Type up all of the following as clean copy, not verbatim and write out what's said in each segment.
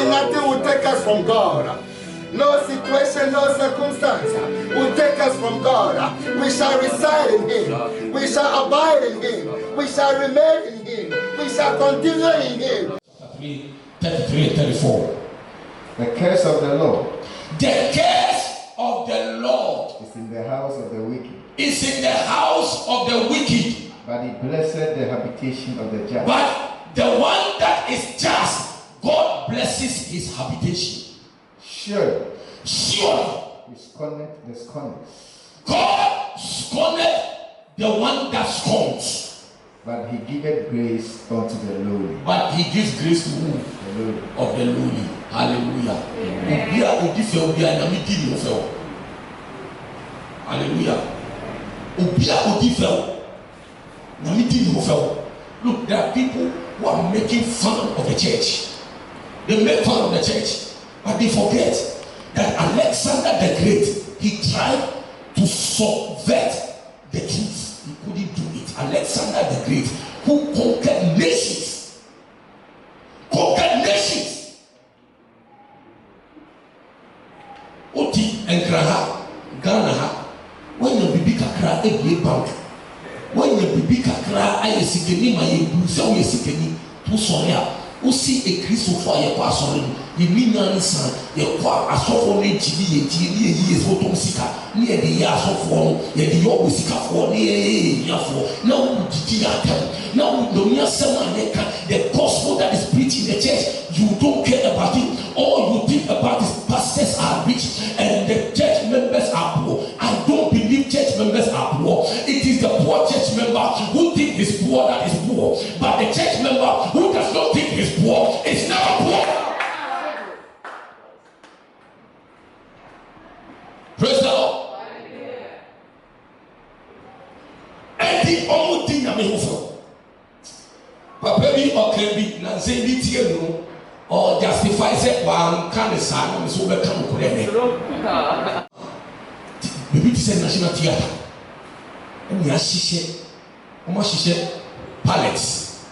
nothing will take us from God. No situation, no circumstance will take us from God. We shall reside in Him. We shall abide in Him. We shall remain in Him. We shall continue in Him. 33 and 34. The curse of the Lord. The curse of the Lord is in the house of the wicked. Is in the house of the wicked. But He blessed the habitation of the just. But the one that is just, God blesses his habitation. Sure. He scorneth the scorners. God scorneth the one that scorns. But He giveth grace unto the lowly. But He gives grace to who? The lowly. Of the lowly. Hallelujah. Hallelujah. Look, there are people who are making fun of the church. They make fun of the church, but they forget that Alexander the Great, he tried to subvert the truth. He couldn't do it. Alexander the Great, who conquered nations. Oti enkraha, Ghana ha, when you bibi kakra ebie bank, when you bibi kakra ayesikeni ma yebuza ayesikeni to soria. Usi a Christopher Yaquasson, the Minan son, Yaqua, a soft name, TV, years, Otomsika, near the Yas of one, yet the Yobusika for near Yafo. Now, now, the gospel that is preached in the church, you don't care about it. All you think about is pastors are rich and the church members are poor. I don't believe church members are poor. It is the poor church member who thinks he's poor that is poor. But the church member who does not think he's poor is never poor. Praise the Lord. And the only thing I mean, Papa bi or be Nancy Litiano or justify it one kind of sign so we come to maybe to say National Theatre. And we are shisha pallets.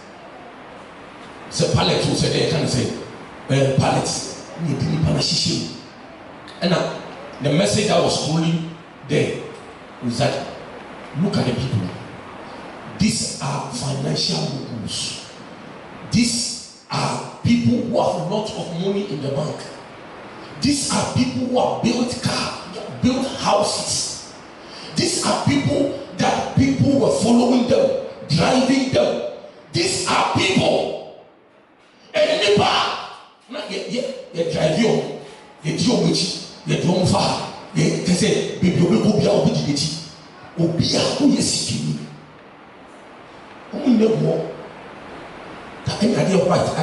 Say pallets who say they can say pallets. And the message I was schooling there was that look at the people. These are financial moguls. These are people who have a lot of money in the bank. These are people who have built cars, built houses. These are people that people were following them, driving them. These are people. And you drive you, you do which, you don't far. You say, baby, you will be out of the Obia, who is seeking me. Only no more. That any idea white, I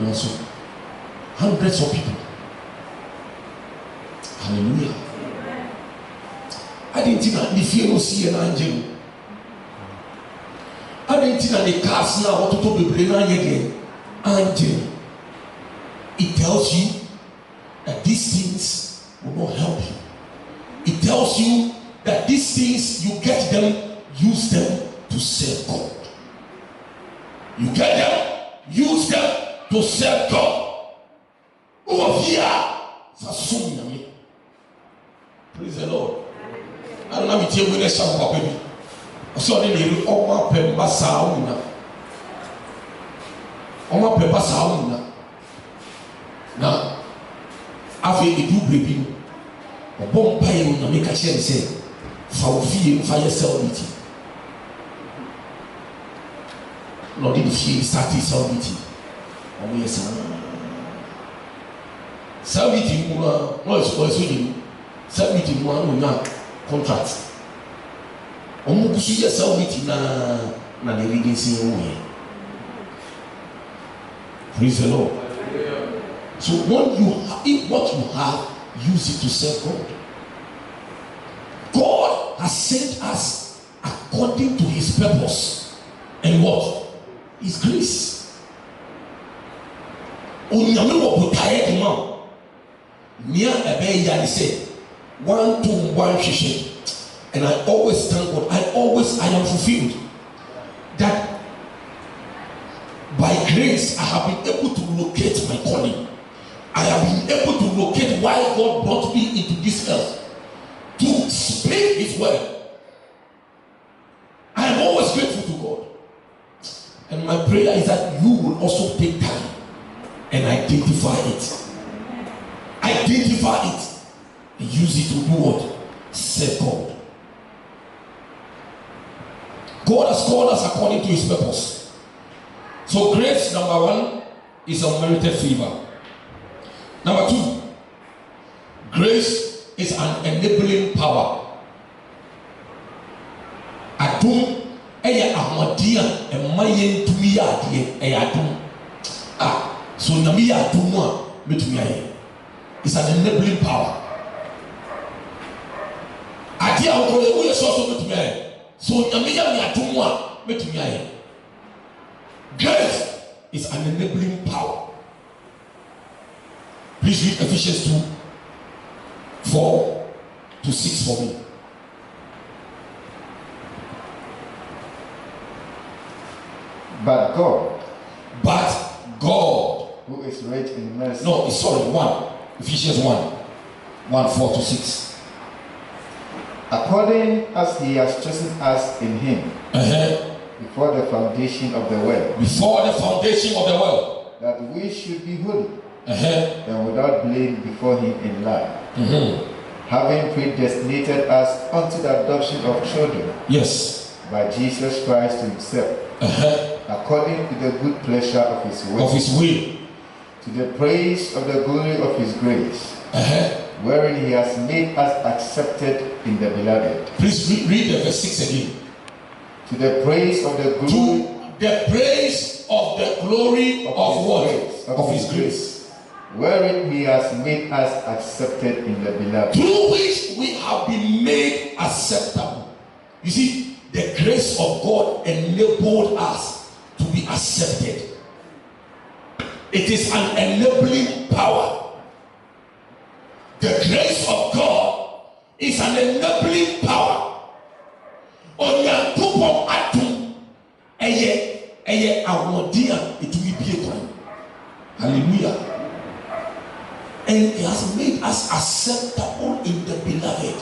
also. Hundreds of people. Hallelujah. I didn't think that the fear no see an angel. I didn't think that the cast now what to be brain again. Angel. It tells you that these things will not help you. It tells you that these things you get them, use them to serve God. You get them, use them to serve God. Over here, for so many. Praise the Lord. I don't know if you will shout for baby. So they need Oma Pemba Sauna. Oma Pemba Sauna. Now, after you do baby, a bomb pie will make a chance say, for fear fire cell meeting. Lord, if she started cell meeting, or we are cell meeting, no, it's also cell meeting, one will not contract. Almost see a cell meeting na the reading scene. Praise the Lord. So when if what you have, use it to serve God. God has sent us according to His purpose and what? His grace. Onyame wo botaye dema. Nia ebe ya say 1 to 1 shishe. And I always thank God. I am fulfilled that by grace, I have been able to locate my calling. I have been able to locate why God brought me into this earth, to speak His word. I am always grateful to God. And my prayer is that you will also take time and identify it. Identify it and use it to do what? Serve God. God has called us according to His purpose. So grace, number one, is unmerited favor. Number two, grace is an enabling power. Adum eya ahmadiya emaye ntumi ya ade eya adum. So nyame ya adum a metumi aye. It's an enabling power. Ade a wo ye so metumi aye. So nyame ya me adum a metumi aye. Grace is an enabling power. Please read Ephesians 2:4-6 for me. But God, who is rich in mercy. No, sorry, 1. Ephesians 1:4-6. According as He has chosen us in Him, before the foundation of the world. Before the foundation of the world. That we should be holy. And without blame before Him in love, having predestinated us unto the adoption of children, yes, by Jesus Christ to Himself, according to the good pleasure of His will, to the praise of the glory of His grace, wherein He has made us accepted in the beloved. Please read the verse 6 again. To the praise of the glory. To the praise of the glory of what? Of His grace. Wherein He has made us accepted in the beloved. Through which we have been made acceptable. You see, the grace of God enabled us to be accepted. It is an enabling power. The grace of God is an enabling power. Onyankopon atum eye awodia etumi bie kwan. Hallelujah. And He has made us acceptable in the beloved.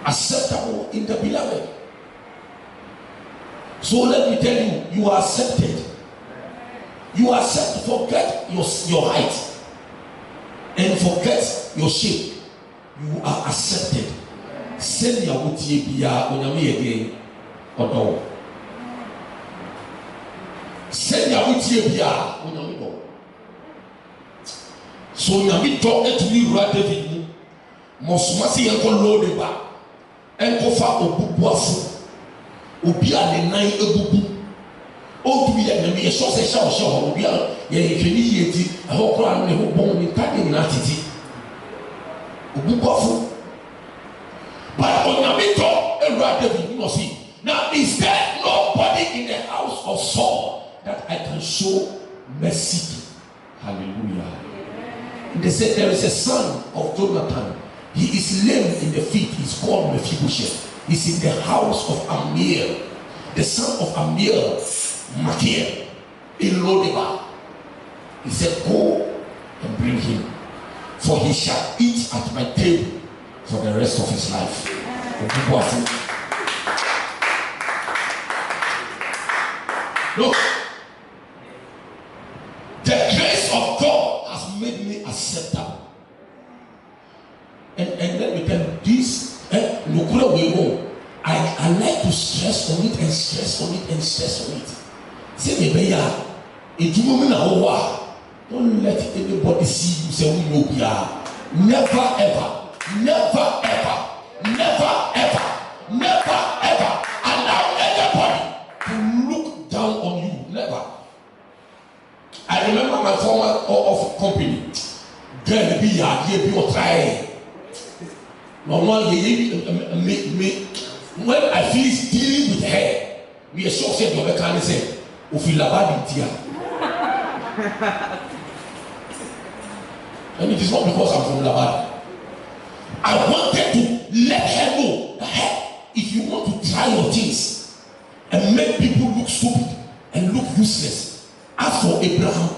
Acceptable in the beloved. So let me tell you, you are accepted. You are accepted. Forget your height and forget your shape. You are accepted. Send your wutie bia onyame yede odo. Send your wutie bia onyame do. So nyame do etumi wura David mu. Mosumasi yenko load ba. Enko fa obubuafo. Obi a ne nan ebubu. Obi ya nyame ye so se sha obi a ye hwani yeti ho kro an ne ho bon ni kade na titi. Obubuafo. But Onyamito and David, you see. Now, is there nobody in the house of Saul that I can show mercy to? Hallelujah. And they said there is a son of Jonathan. He is lame in the feet. He's called Mephibosheth. He's in the house of Amir, the son of Amir, Makir, in Lodibar. He said, go and bring him, for he shall eat at my table for the rest of his life. Look, the grace of God has made me acceptable. And let me tell you this, I like to stress on it and stress on it and stress on it. Say don't let anybody see you say we know. Never ever. Never ever, never ever, never ever allow anybody to look down on you. Never. I remember my former of company. Girl, be or try. When I finish dealing with her, we are sure said your can say, and it is not because I'm from Labadi. I wanted to let her know that if you want to try your things and make people look stupid, and look useless. As for Abraham,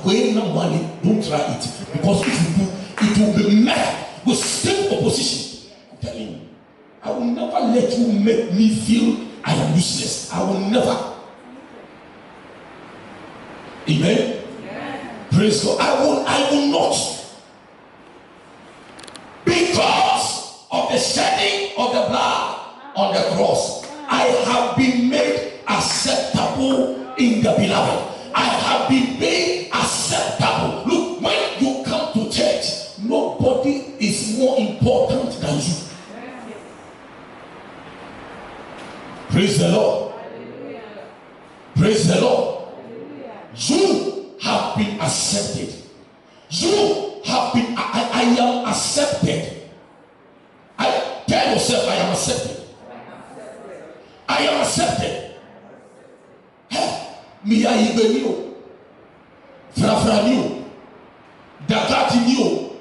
don't try it, because if you do, it will be met with stiff opposition. I'm telling you, I will never let you make me feel I am useless. I will never. Amen. Yeah. Praise God. I will not. Because of the shedding of the blood on the cross, I have been made acceptable in the beloved. I have been made acceptable. Look, when you come to church, nobody is more important than you. Praise the Lord. Praise the Lord. You have been accepted. You have been, I am accepted. I tell yourself, I am accepted. I am accepted. Me a Ibenio, Frafranio, Dagatinio,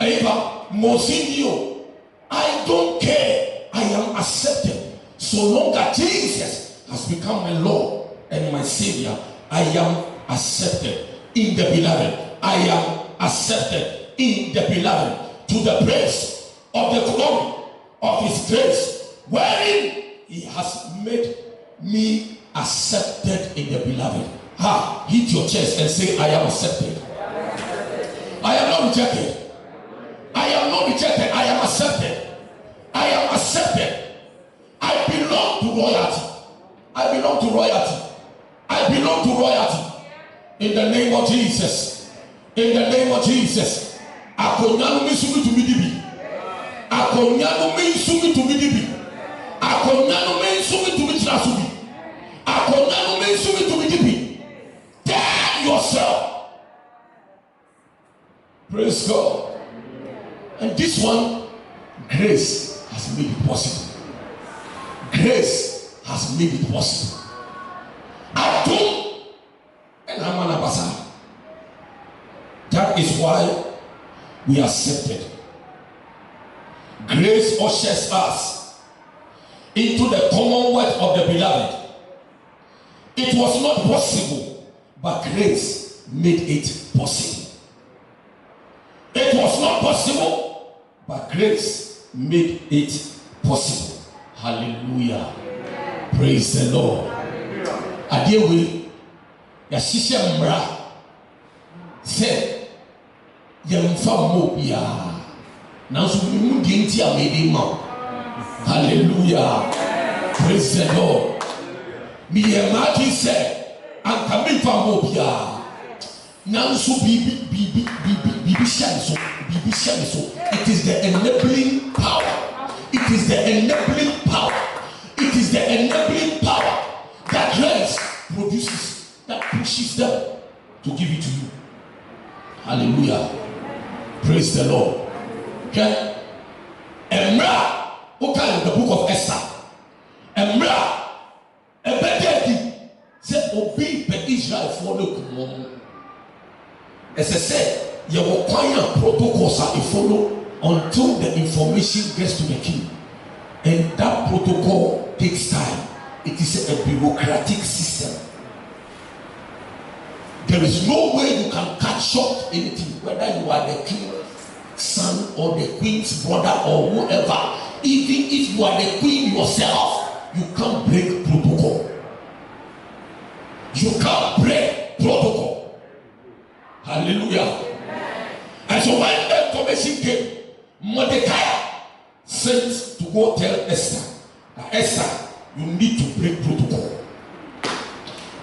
Eva Mosinio. I don't care. I am accepted. So long as Jesus has become my Lord and my Savior, I am accepted in the beloved. I am accepted in the beloved, to the praise of the glory of His grace, wherein He has made me accepted in the beloved. Hit your chest and say, I am accepted. I am not rejected. I am not rejected. I am accepted. I am accepted. I belong to royalty. I belong to royalty. I belong to royalty. In the name of Jesus. In the name of Jesus. Akonyanu misumi to midibi. Akonyanu misumi to midibi. Akonyanu misumi to mitrasubi. Akonyanu misumi to midibi. Tell yourself. Praise God. And this one, grace has made it possible. Grace has made it possible. Atum and Amanabasa. That is why we are accepted. Grace ushers us into the commonwealth of the beloved. It was not possible, but grace made it possible. It was not possible, but grace made it possible. Hallelujah. Praise the Lord. Adewe ya shisha mra se yemfa mobia nanso mu di nti amedi ma. Hallelujah. Praise the Lord. Me yemaki se ankamfa mobia nanso bibi shanso. It is the enabling power. It is the enabling power. It is the enabling power that grace produces, that pushes them to give it to you. Hallelujah. Praise the Lord. Okay? Emra, okay, the book of Esther. Emra, ebededi se obi pe Israel for the kumon. As I said, you will require protocols that you follow until the information gets to the king. And that protocol takes time. It is a bureaucratic system. There is no way you can cut short anything, whether you are the king's son or the queen's brother or whoever. Even if you are the queen yourself, you can't break protocol. You can't break protocol. Hallelujah. And so when the information came, Mordecai sent to go tell Esther, Esther, you need to break protocol.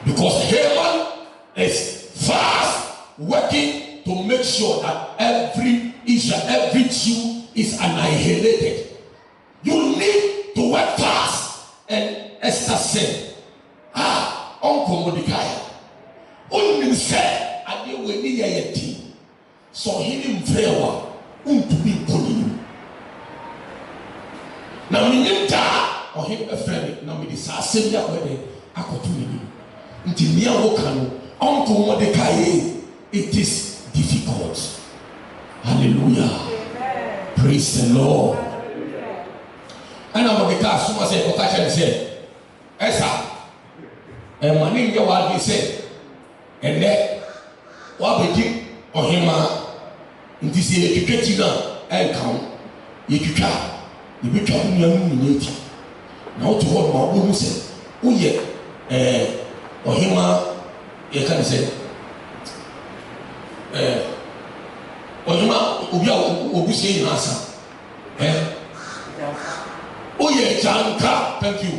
Because Haman is fast working to make sure that every Israel, every Jew is annihilated. You need to work fast. And Esther said, Uncle Mordecai, only said, I didn't wait a team. So he didn't fail to be calling. Now, we need that or him a friend. Now, we decide send that way. I could do it. Until me and Uncle Mordecai, it is difficult. Hallelujah. Amen. Praise the Lord. And I'm Mordecai, someone said, Esther, And my name what he said, and then what begin on him in this year you get you and come. You can you become young. Now to what my woman said, oh yeah, or him, you can say, or him, Obusi answer, oh yeah, Janka, thank you.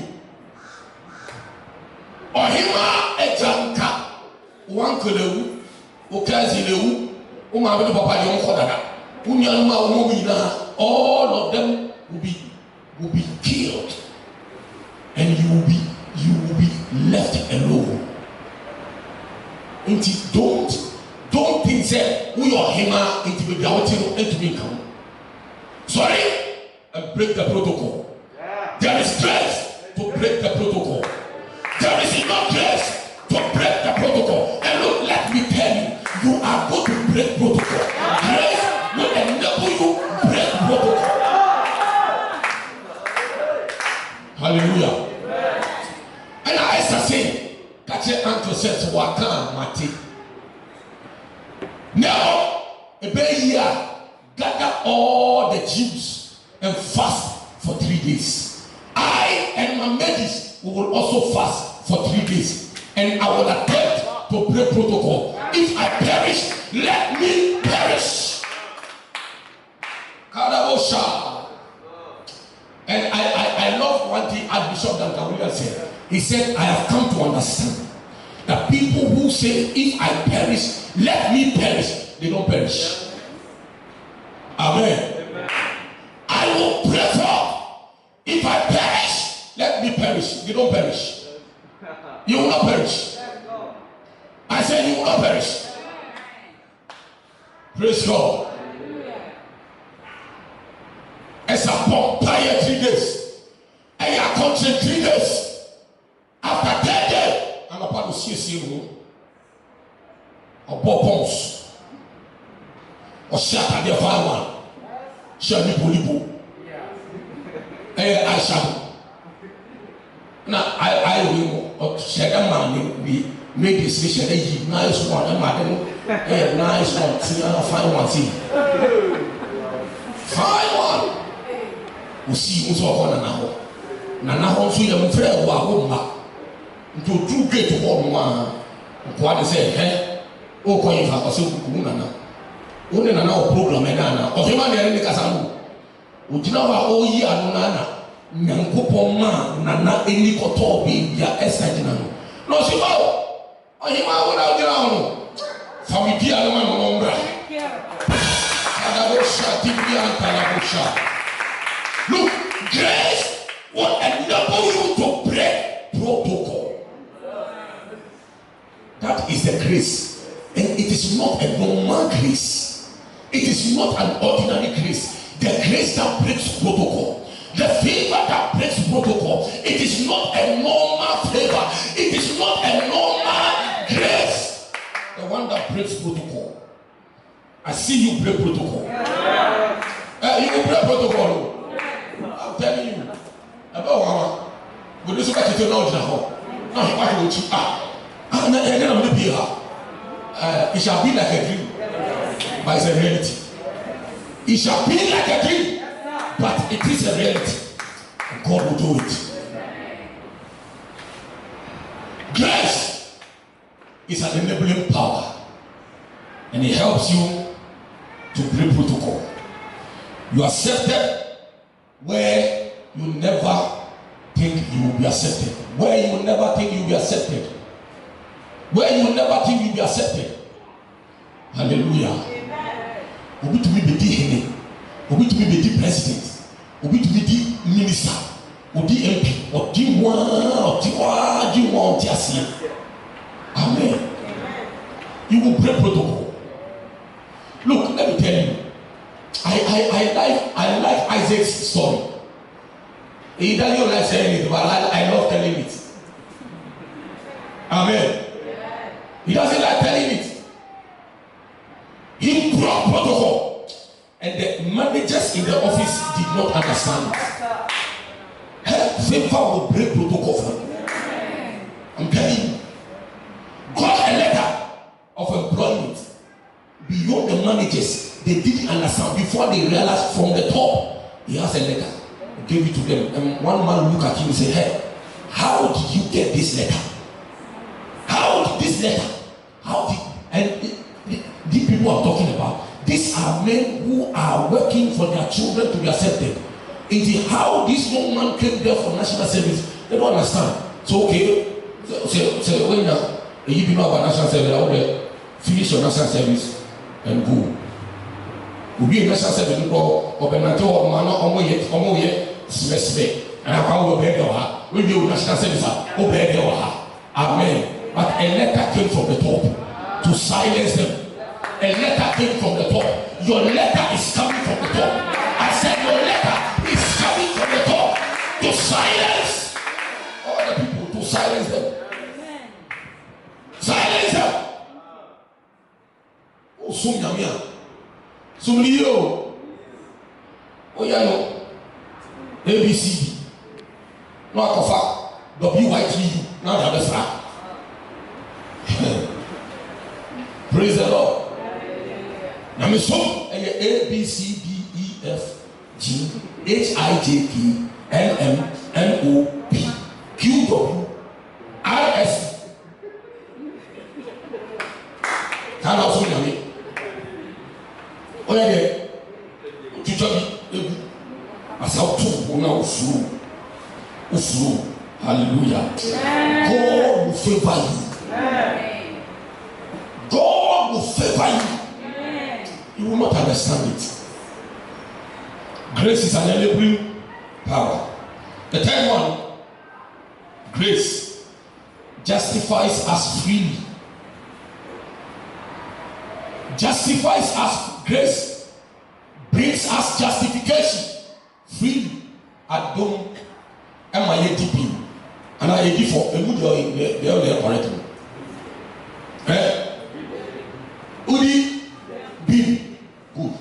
Or him, a Janka, one Kulu, Okazi Lew, Umama Papa Yon Kodaka, Unyama Mumina, all of them will be killed. And you will be left alone. And don't think that we are him into the doubting and to become. Sorry, and break the protocol. There is grace to break the protocol. There is enough grace to break the protocol. And look, let me tell you, you are going to break protocol. Grace will enable you to break protocol. Hallelujah. And I say, catch it unto says, Wakan Mati. Now, a year, gather all the Jews and fast for 3 days. I and my mates will also fast for 3 days. And I will attempt to break protocol. If I perish, let me perish. Kadabosha. And I love one thing Archbishop Dr. Williams said. He said, I have come to understand that people who say, if I perish, let me perish, they don't perish. Amen. Amen. I will prefer, if I perish, let me perish. They don't perish. You will not perish. I said, you will not perish. Praise God. As a vampire 3 days, and your country 3 days. After 10 days, I'm about to see you. Or bombs. Or shut at the fire one. Shall be polipo. I shall. Now, I will share a man. Make this decision. Nice one. A nice one. See, I'll find one thing. Fine one. We see who's all on now. Nana also young friend who are home. To two gate to one. What say, eh? Oh, going for us, Nana. Only an hour program, and Nana, or him and the Casamu. Would you know how all ye are Nana? Nankopo man, Nana, any cotobi, ya Essadino. No, she will. I him out without drown. Family, I don't know. Adabosha, Tibia, Talabosha. Look, grace will enable you to break protocol. That is the grace. And it is not a normal grace. It is not an ordinary grace. The grace that breaks protocol. The favor that breaks protocol. It is not a normal favor. It is not a normal grace. The one that breaks protocol. I see you break protocol. You will break protocol. I'm telling you. About when you get to know now, why would you and then I'm going to be it shall be like a dream, but it's a reality. It shall be like a dream, but it is a reality. And God will do it. Grace is an enabling power, and it helps you to break protocol. You are accepted where you never think you will be accepted. Where you will never think you will be accepted. Where you will never think you will be accepted. Hallelujah. Obi to be the henny. Obi to be the president. Obi to be the minister. Or the MP. Or the one. Amen. You will break protocol. Look, let me tell you. I like Isaac's story. He doesn't like saying it, but I love telling it. Amen. He doesn't like telling it. He broke protocol, and the managers in the office did not understand it. Favor will break protocol for you. I'm telling you. managers, they didn't understand before they realized from the top, he has a letter. He gave it to them. And one man looked at him and said, hey, how did you get this letter? How did this letter? How did, and the people I'm talking about, these are men who are working for their children to be accepted. It is how this young man came there for national service. They don't understand. So okay, so when you do know about national service, I will finish your national service and go. Will be a national service or Benato or Mano yet smith. And I will obey her. Will you national service? Obey her. Amen. But a letter came from the top to silence them. A letter came from the top. Your letter is coming from the top. I said your letter is coming from the top to silence all the people, to silence them. Silence them. Oh, soon Yamia. Soon Leo. Oh, yeah, no. ABCD. No, I can WYT. Now the other side. Praise the Lord. Now, me so A B C D E F G H I J K L M N O P Q W R S. Can also hear me? Oh yeah, teacher me. As how to now through. Hallelujah. God will favor you. God will favor you. You will not understand it. Grace is an enabling power. The third one, grace justifies us freely. Justifies us. Grace brings us justification freely. I don't. Am I a deep? And I a for a good they are correct. Udi be good.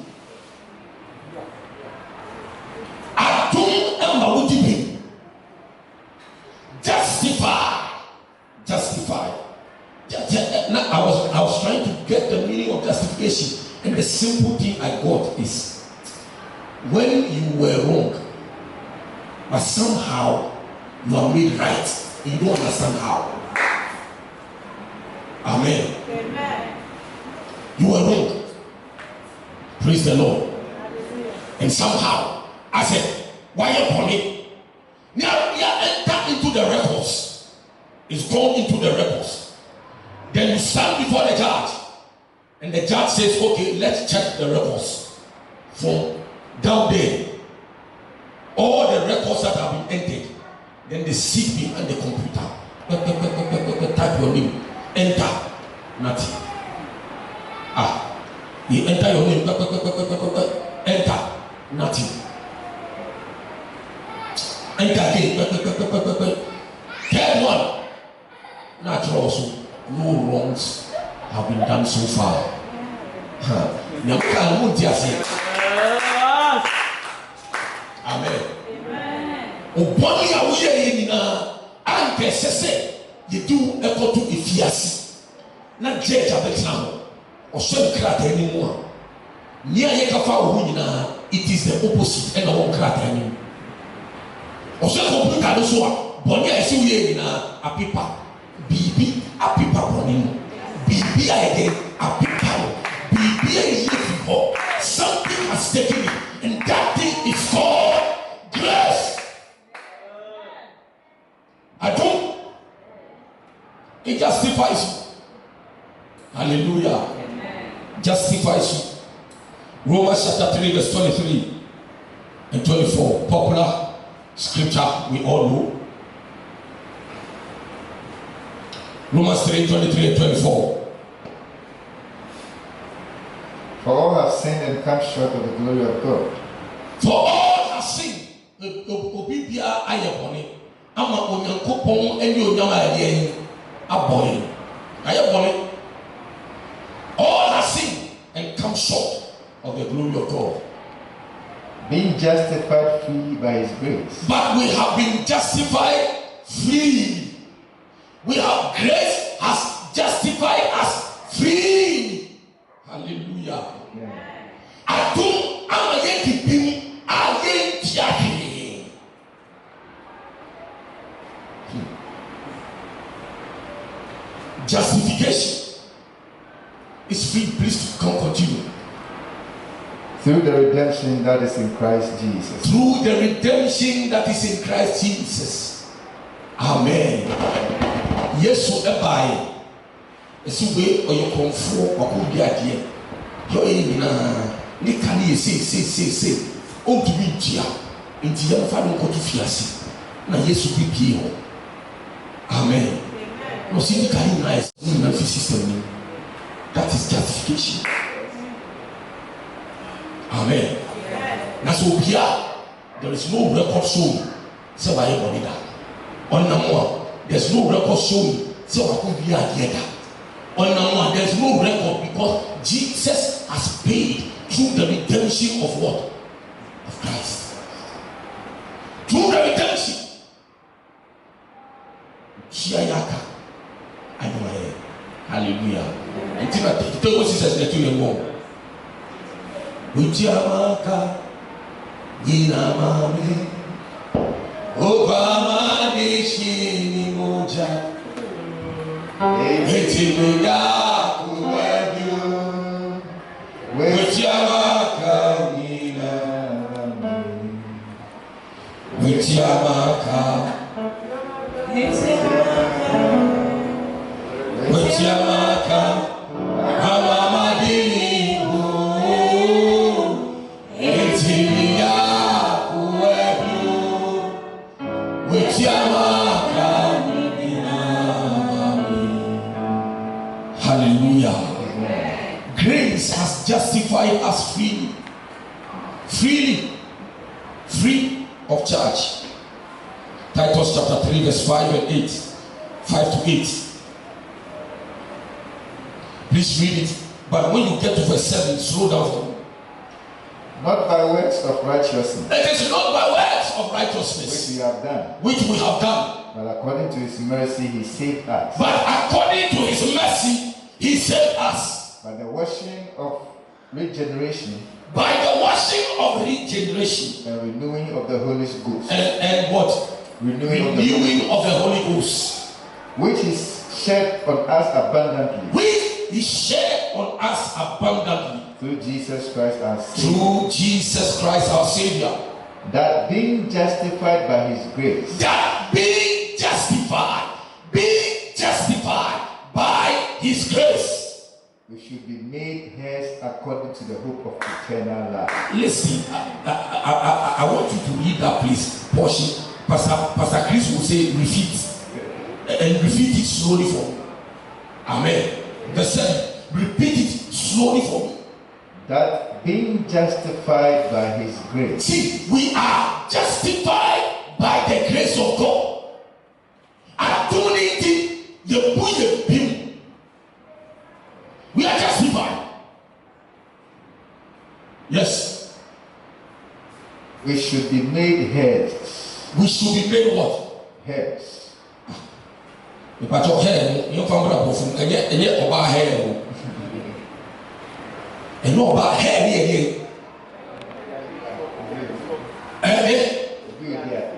I don't am a would be justify. Now I was trying to get the meaning of justification, and the simple thing I got is when you were wrong, but somehow you are made right. You don't understand how. Amen. You were wrong. Praise the Lord. And somehow I said, why you upon it? Now you enter into the records. It's gone into the records. Then you stand before the judge, and the judge says, okay, let's check the records from down there. All the records that have been entered. Then they sit behind the computer. Type your name. Enter. Nothing. You enter your name. Enter. Nothing. Enter again. Third one. Natural also. No wrongs have been done so far. Amen. Oboni awuye yina anke sese yedu ekoto efiasi na judge abetna o so krata ni mu a ni aye kafa wo nyina it is the opposite and the one krata ni o so computer no so a boni a ese wuye yina apipa bibi apipa boni mu bibi aye apipa bibi aye for something has taken it, and that thing is called grace. It justifies you. Hallelujah. Amen. Justifies you. Romans chapter 3 verse 23 and 24. Popular scripture we all know. Romans 3, 23 and 24. For all have sinned and come short of the glory of God. For all have sinned. Obibia ayeboni. Ama onyankopon eni onyama ade aboni. Ayeboni. All have sinned and come short of the glory of God. Being justified freely by his grace. But we have been justified freely. We have grace has justified us freely. Hallelujah. Hallelujah. Adum ama yekipim aye tiake. Justification is free. Please continue. Through the redemption that is in Christ Jesus. Through the redemption that is in Christ Jesus. Amen. Yesu ebaye. Esuwe oyokonfo wakubi adie. Yo yina ni kani se. O tubi ntia. Ntia mfa no kotu fiase. Na Yesu bibie ho. Amen. No see the kani nice. Na fi system. That is justification. Amen. That's so here. There is no record showing. So why you that? On number one, there's no record showing. So I could be at the on number one, there's no record because Jesus has paid through the redemption of what? Of Christ. Through the redemption. Shiayaka. I know. Hallelujah. Until I tell what Jesus said to you more. Ujamaka jina mami Obama nishini moja Etimega kuwedu Ujamaka jina mami Ujamaka Amama dini Hallelujah. Grace has justified us freely, free of charge. Titus chapter 3 verse 5 and 8, 5 to 8. Please read it. But when you get to verse 7, slow down for me. Not by works of righteousness. It is not by works of righteousness. Which we have done. But according to his mercy, he saved us. By the washing of regeneration. And renewing of the Holy Ghost. And what? Renewing of the Holy Ghost. Which is shed on us abundantly. Through Jesus Christ our Savior. That being justified by his grace. We should be made heirs according to the hope of eternal life. Listen, I want you to read that please. Portion. Pastor Chris will say repeat. And repeat it slowly for me. Amen. The second, repeat it slowly for me. That being justified by his grace. See, we are justified by the grace of God. We are justified. Yes. We should be made heirs. We should be made what? Heirs. If I talk hair, you come up from and about hair. And no about hair.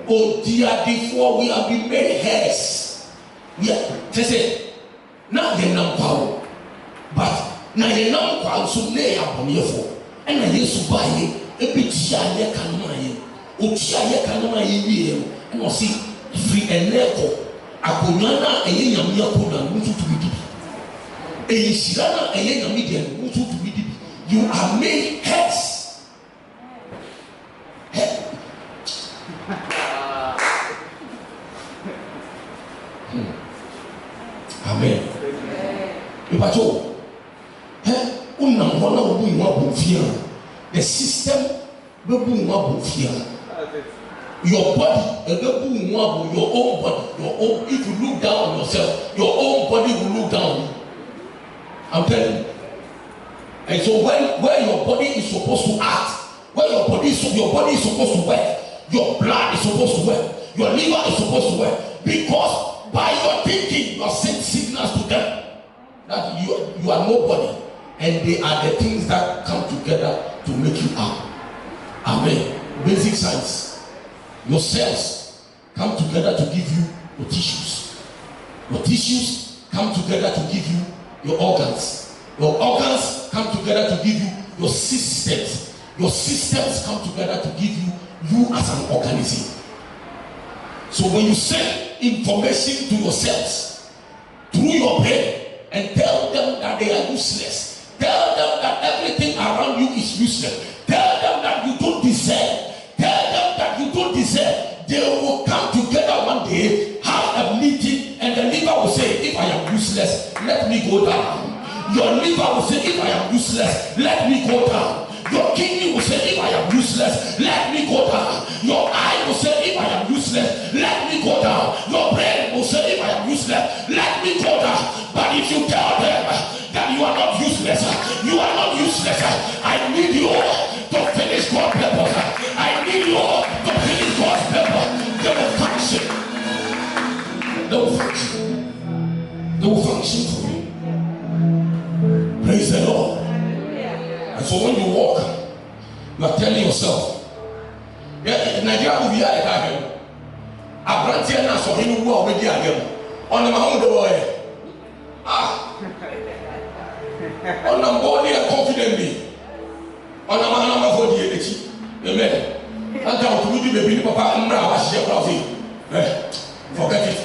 Oh dear, before we have been made heirs. We are say now they know power. But now they know power so lay upon you for. And I used to buy a bit shiny canine. Uchiaye kanama yiye and I see free and echo. Akonyana eye nyame akoda mutu to be dibi. Eye shirana eye nyame de mutu to be dibi. You are made heads. Amen. Ibacho. Unam hona obu nwa bonfia. The system bebu nwa bonfia. Your body, your own body, if you look down on yourself, your own body will look down on you. I'm telling you. And so where your body is supposed to act, where your body is supposed to work, your blood is supposed to work, your liver is supposed to work, because by your thinking, you are sending signals to them that you are nobody. and they are the things that come together to make you up. Amen. Basic science. Your cells come together to give you your tissues. Your tissues come together to give you your organs. Your organs come together to give you your systems. Your systems come together to give you as an organism. So when you send information to your cells through your brain and tell them that they are useless, tell them that everything around you is useless, tell them that you don't deserve, tell them that you don't deserve, they will come together one day, have a meeting, and the liver will say, if I am useless, let me go down. Your liver will say, if I am useless, let me go down. Your kidney will say, if I am useless, let me go down. Your eye will say, if I am useless, let me go down. Your brain will say, if I am useless, let me go down. But if you tell them that you are not useless, you are not useless, I need you to finish God's purpose. I need you to finish God's purpose. They will function. They will function. They will function for you. Praise the Lord. And so when you walk, you are telling yourself, Nigeria will be a guy. I brought here now, so he will already again. On the mountain, the boy. On the body confidently. On the man of the body. Amen. And now to be the baby, Papa, and now I see a browsing. Forget it.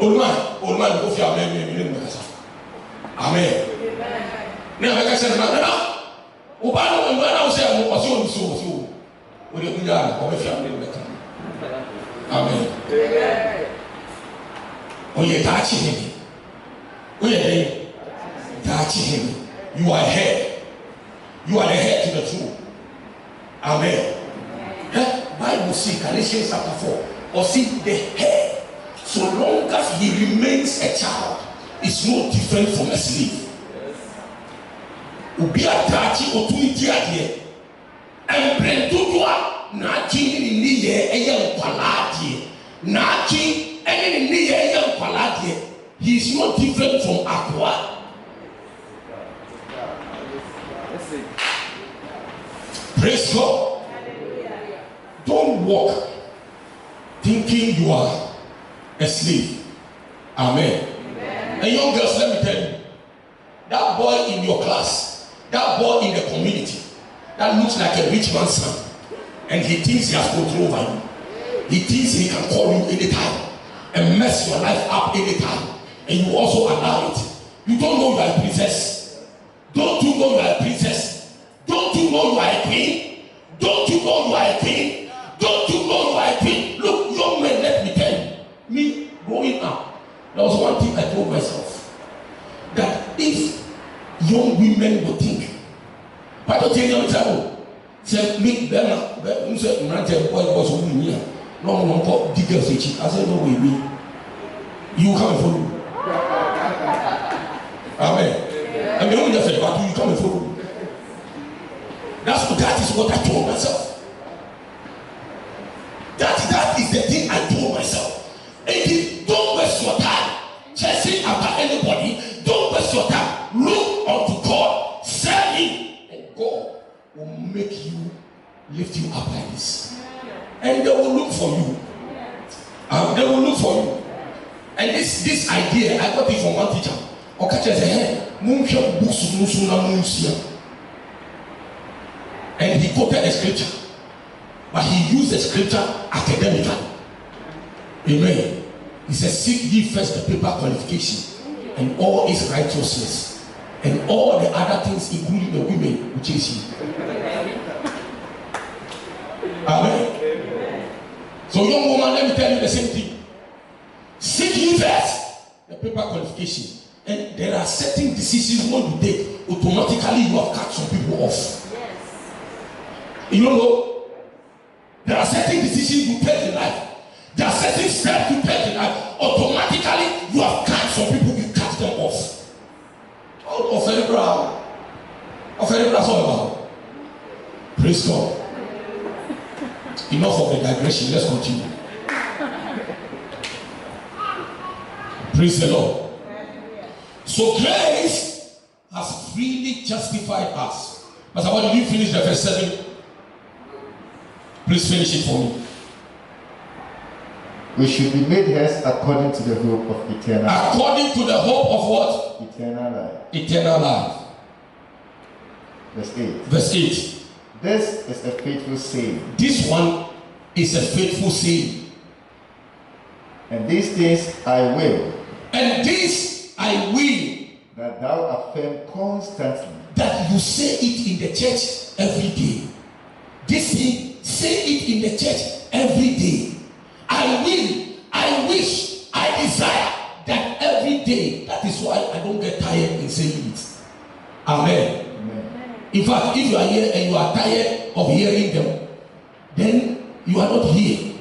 Old man, go for your name. Amen. Now I said, no. Obama and I was saying, was so. With a good eye, or if you are amen. Oh, you're touching him. Oh, you're touching him. You are head. You are the head to the truth. Amen. Bible see Galatians chapter 4. Or see the head. So long as he remains a child, is no different from a slave. Ubi atachi otuniti adie. Emprendudua na chini ni ye eye nkwalade. Na chini ene ni ye eye nkwalade. He is not different from Aqua. Praise God. Don't walk thinking you are a slave. Amen. And young girls, let me tell you, that boy in your class, that boy in the community, that looks like a rich man's son, and he thinks he has control over you. He thinks he can call you anytime and mess your life up anytime, and you also allow it. You don't know you are a princess. Don't you know you are a princess? Don't you know you are a queen? Don't you know you are a queen? Don't you know you are a queen? Look, young men, let me tell you, me growing up, there was one thing I told myself, that if young women would think, but don't tell them trouble. Say me, them say imagine boy was over me. No, call diggers. I said no way, me. You come and follow. Amen. I mean, only just say, but you come and follow. That is what I told myself. That is the thing I told myself. And don't waste your time chasing after anybody. Don't waste your time. Look unto God. Serve Him, and God will make you, lift you up like this. And they will look for you. They will look for you. And this idea, I got it from one teacher. And he quoted a scripture, but he used the scripture academically. Amen. He says, seek ye first the paper qualification and all its righteousness, and all the other things, including the women, will chase you. Amen. So, young woman, let me tell you the same thing. Seek ye first the paper qualification, and there are certain decisions when you take, automatically you have cut some people off. You know, there are certain decisions you take in life. There are certain steps you take in life. Automatically, you have cut some people, you cut them off. Praise God. Enough of the digression. Let's continue. Praise the Lord. So grace has freely justified us. Pastor, why did you finish the verse 7? Please finish it for me. We should be made heirs according to the hope of eternal life. According to the hope of what? Eternal life. Eternal life. Verse 8. Verse 8. This is a faithful saying. This one is a faithful saying. And these things I will. And this I will. That thou affirm constantly. That you say it in the church every day. This thing, say it in the church every day. I will, I wish, I desire that every day. That is why I don't get tired in saying it. Amen. Amen. In fact, if you are here and you are tired of hearing them, then you are not here,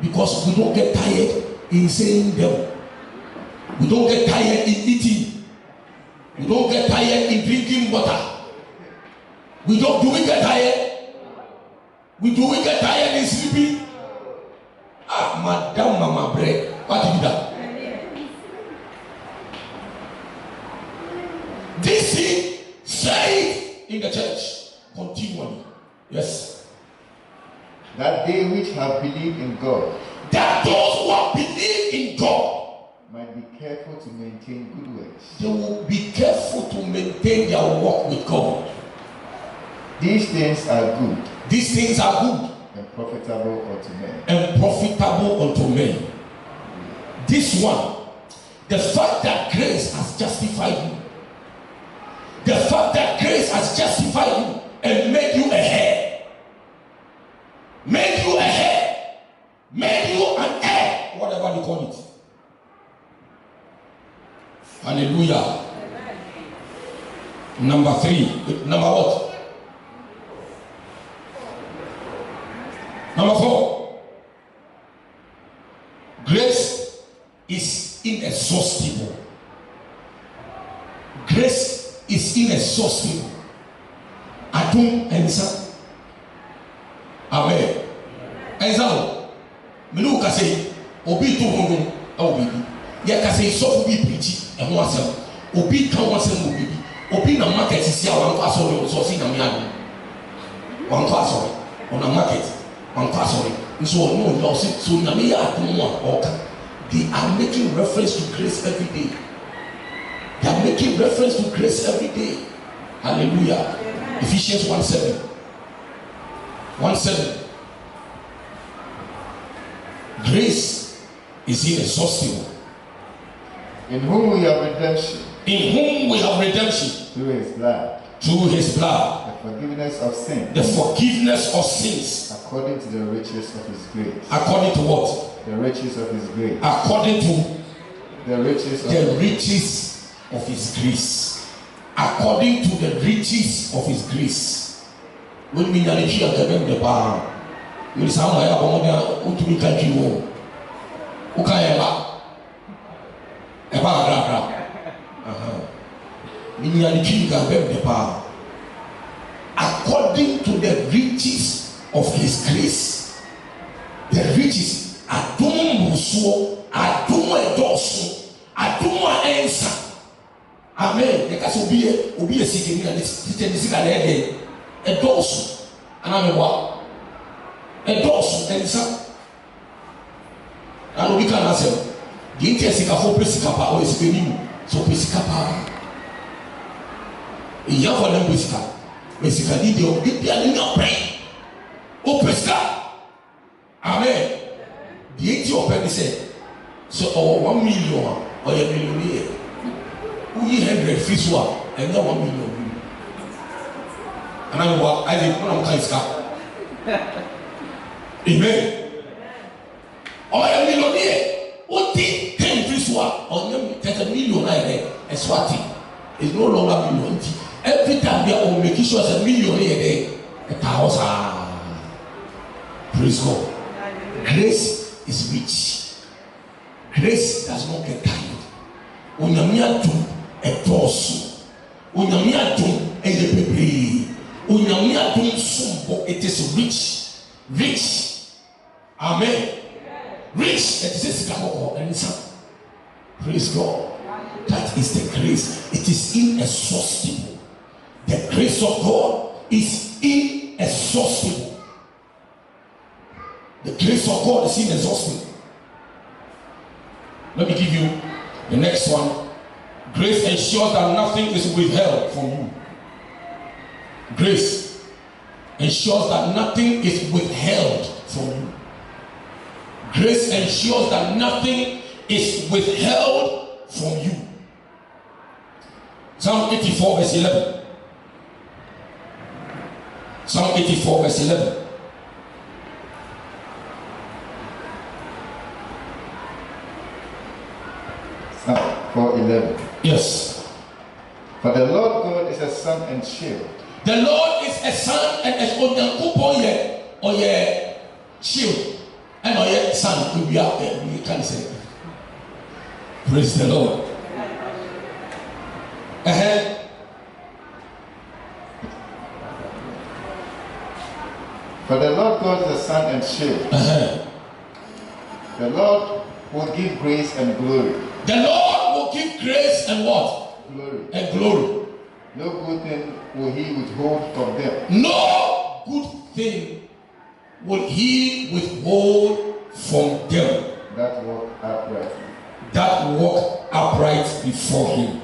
because we don't get tired in saying them. We don't get tired in eating. We don't get tired in drinking water. Do we get tired? Do we get tired in sleeping? Ah, Madam Mama Bread, what did that? This thing, say it in the church continually. Yes. That they which have believed in God, that those who have believed in God might be careful to maintain good works. They will be careful to maintain their walk with God. These things are good. These things are good. And profitable unto men. And profitable unto men. This one, the fact that grace has justified you. The fact that grace has justified you and made you a heir. Made you a heir. Made you an heir. Whatever you call it. Hallelujah. Number 3. Number what? Number 4. Grace is inexhaustible. Grace is inexhaustible. Adum ensa. Amen. Ensa. Menu kase obi to hongo obi. Ya kase so bi preach e ho asem. Obi kan wasem obi. Obi na market si a wan kwa so so si na me adu. Wan kwa so on a market. Wan kwa so. So no no so na me ya adum a oka. They are making reference to grace every day. They are making reference to grace every day. Hallelujah. Ephesians 1:7. 1:7. Grace is inexhaustible. In whom we have redemption. In whom we have redemption. Through his blood. Through his blood. The forgiveness of sins. The forgiveness of sins. According to the riches of his grace. According to what? The riches of his grace. According to the riches of his grace. According to the riches of his grace. When we are here at the bar, we sound like a woman who can do. Who can ever? According to the riches of his grace. The riches adum busuo, adum edoso, adum ensa. Amen. The case obi esike ni na tete ni sika na ede edoso. Anamewa. Edoso ensa. Anu bi kana asem. The sika for pesika pa o esike ni so pesika pa. Iya for dem pesika. Pesika di de obi bia ni na pray. O pesika. Amen. The 80 of them said, so our 1 million or a millionaire. We 100 fish one and then 1 million. And I know I didn't put on kind. Amen. Or a millionaire. What did 10 fish one or 10 million and swatting? It's no longer million. Every time they are making sure it's a millionaire, 1,000. Praise God. Grace is rich. Grace does not get tired. Onyamia dum edosu. Onyamia dum eyebebre. Onyamia dum sumbo. It is rich. Rich. Amen. Rich. It is sikakoko. Praise God. That is the grace. It is inexhaustible. The grace of God is inexhaustible. The grace of God is inexhaustible. Let me give you the next one. Grace ensures that nothing is withheld from you. Grace ensures that nothing is withheld from you. Grace ensures that nothing is withheld from you. Psalm 84 verse 11. Psalm 84 verse 11. Psalm 4:11. Yes. For the Lord God is a sun and shield. The Lord is a sun and a shield. And sun we can say. Praise the Lord. For the Lord God is a sun and shield. The Lord will give grace and glory. The Lord will give grace and what? Glory. And glory. No good thing will he withhold from them. No good thing will he withhold from them that walk upright. That walk upright before him.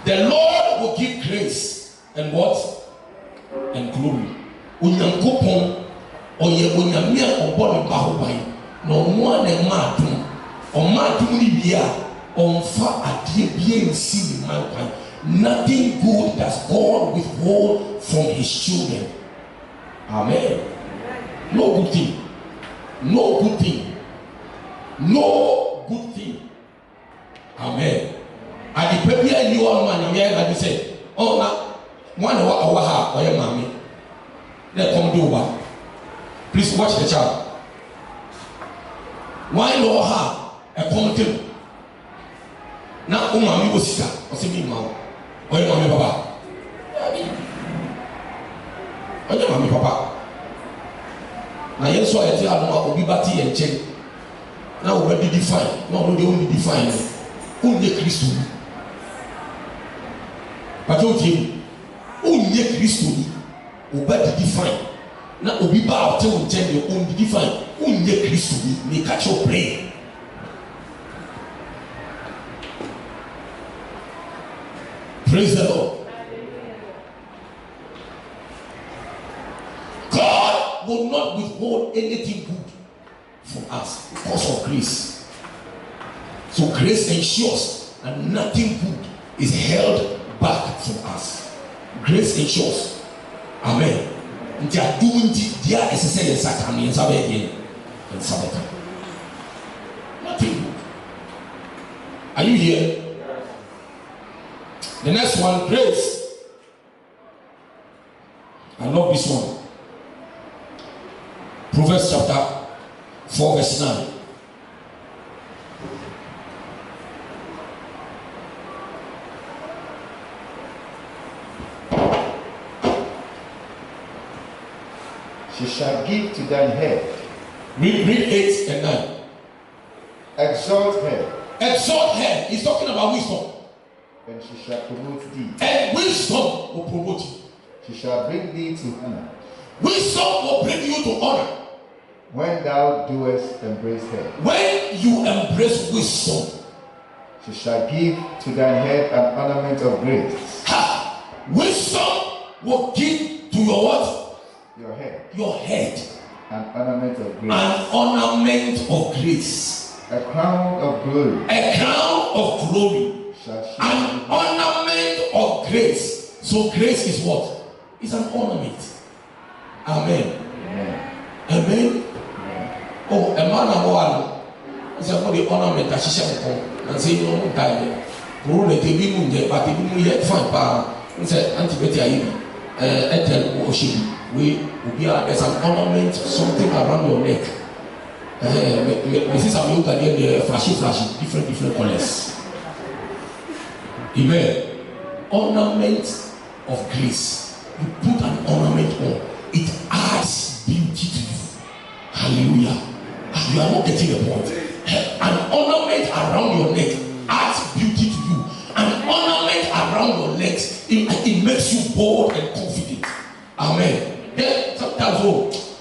The Lord will give grace and what? And glory. Unyankopon oye onyamia obole bahoban no mo na maadum o maadum ni bia onfa adie bia nsi ni mankan. Nothing good does God withhold from his children. Amen. No good thing. No good thing. No good thing. Amen. And the baby and you all man, I say, oh, now one hour ha or your mommy. Let come do one. Please watch the child. Why no ha a commenting? Now, mommy was sick. Or see me, mom. Or your mommy, papa. Or your mommy, papa. Now, yes, so I tell you, I'll be batty and check. Now, where did you define? No, they only define only Christ. But don't you only Christ will better define. Now, will be bound to tell you only define only Christ may catch your brain. Praise the Lord. God will not withhold anything good from us because of grace. So grace ensures that nothing good is held back from us. Grace ensures. Amen. They are doing their necessary sacrament and Sabbath. Nothing good. Are you here? The next one, grace. I love this one. Proverbs chapter 4 verse 9. She shall give to thine head. Read 8 and 9. Exalt her. Exalt her. He's talking about wisdom. And she shall promote thee. And wisdom will promote you. She shall bring thee to honor. Wisdom will bring you to honor. When thou doest embrace her. When you embrace wisdom. She shall give to thine head an ornament of grace. Ha! Wisdom will give to your what? Your head. Your head. An ornament of grace. An ornament of grace. A crown of glory. A crown of glory. An ornament of grace. So grace is what? It's an ornament. Amen. Amen. Amen. Oh, a man of one. It's a body ornament that she shall come and say, you know, die. Rule the TV moon, but the moon yet fine power. And said, Antibiotic, Ethel worship. We will be as an ornament, something around your neck. This is how you can hear the flashy, different colors. Amen. Ornament of grace. You put an ornament on, it adds beauty to you. Hallelujah. You are not getting the point. An ornament around your neck adds beauty to you. An ornament around your legs, it makes you bold and confident. Amen. Then sometimes,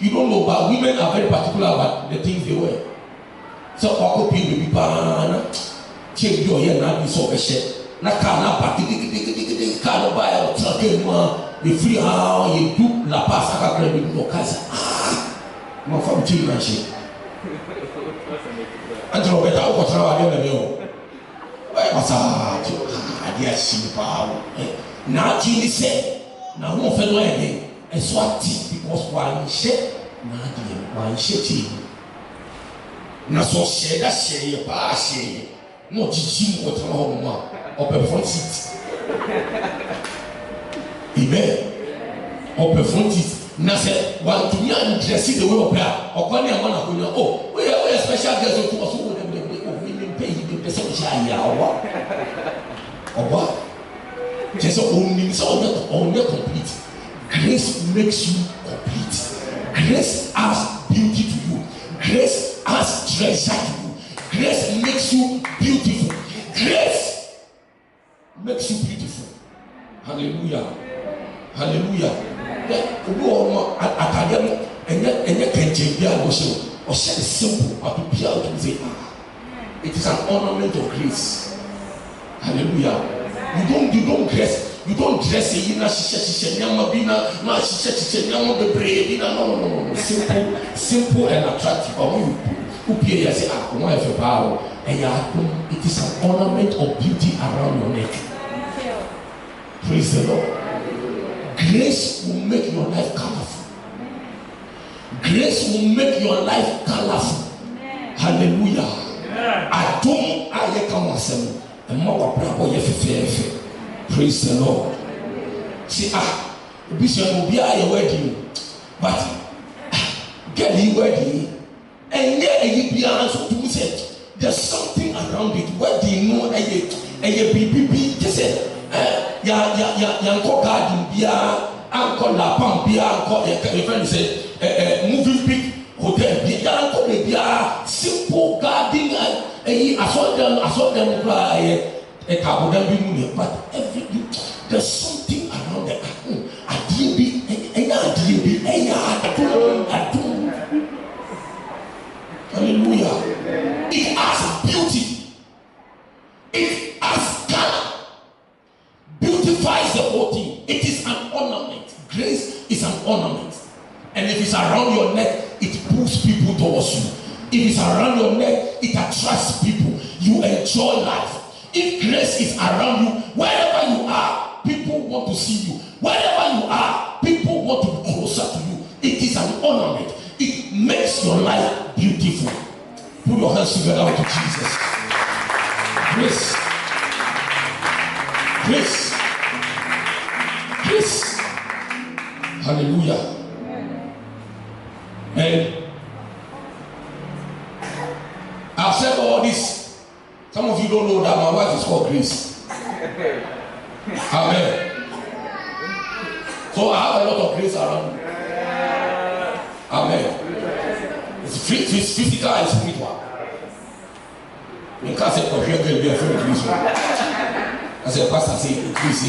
you don't know, but women are very particular about the things they wear. So, I'll copy baby banana, change your hair, not be so shit. Nakana party, kind buy a truck in you free how you do la pass a credit in your casa. My from China shit. Until better, what's wrong with you? What's up? I guess now, Jimmy said, now, no fellow again, a swat because one shit, one shit. Now, so say that say your pass, no teaching what home or perform it. Amen. Or perform it. Now, say, one to me and dress the way of prayer, or one and one of you. Oh, we are a special guest to us who will pay him the same or what? Just only complete. Grace makes you complete. Grace adds beauty to you. Grace adds treasure to you. Grace makes you beautiful. Grace makes you beautiful. Hallelujah. Hallelujah. Or simple, but to be able to say, it is an ornament of grace. Hallelujah. You don't dress in a simple and attractive. It is an ornament of beauty around your neck. Praise the Lord. Grace will make your life colorful. Grace will make your life colorful. Hallelujah. I don't and more praise the Lord. See, Bishop will be a wedding, but get the wedding, and yet you be answered to say there's something around it. Wedding, no, a baby, just say, Yanko garden, Bia, Uncle La Pam, Bia, Uncle, your friend said, moving big hotel, Yanko, Bia, simple garden. I saw them cry a couple of them, but there's something around the hallelujah. It has beauty, it has color, beautifies the whole thing. It is an ornament. Grace is an ornament, and if it's around your neck, it pulls people towards you. If it's around your neck, it attracts people. You enjoy life. If grace is around you, wherever you are, people want to see you. Wherever you are, people want to be closer to you. It is an ornament. It makes your life beautiful. Put your hands together to Jesus. Grace. Grace. Grace. Hallelujah. And I've said all this. Some of you don't know that my wife is called Grace. Amen. So I have a lot of grace around me. Amen. It's physical and spiritual. You can't say, oh, here will be a friend of Grace. I said, Pastor, say, Grace,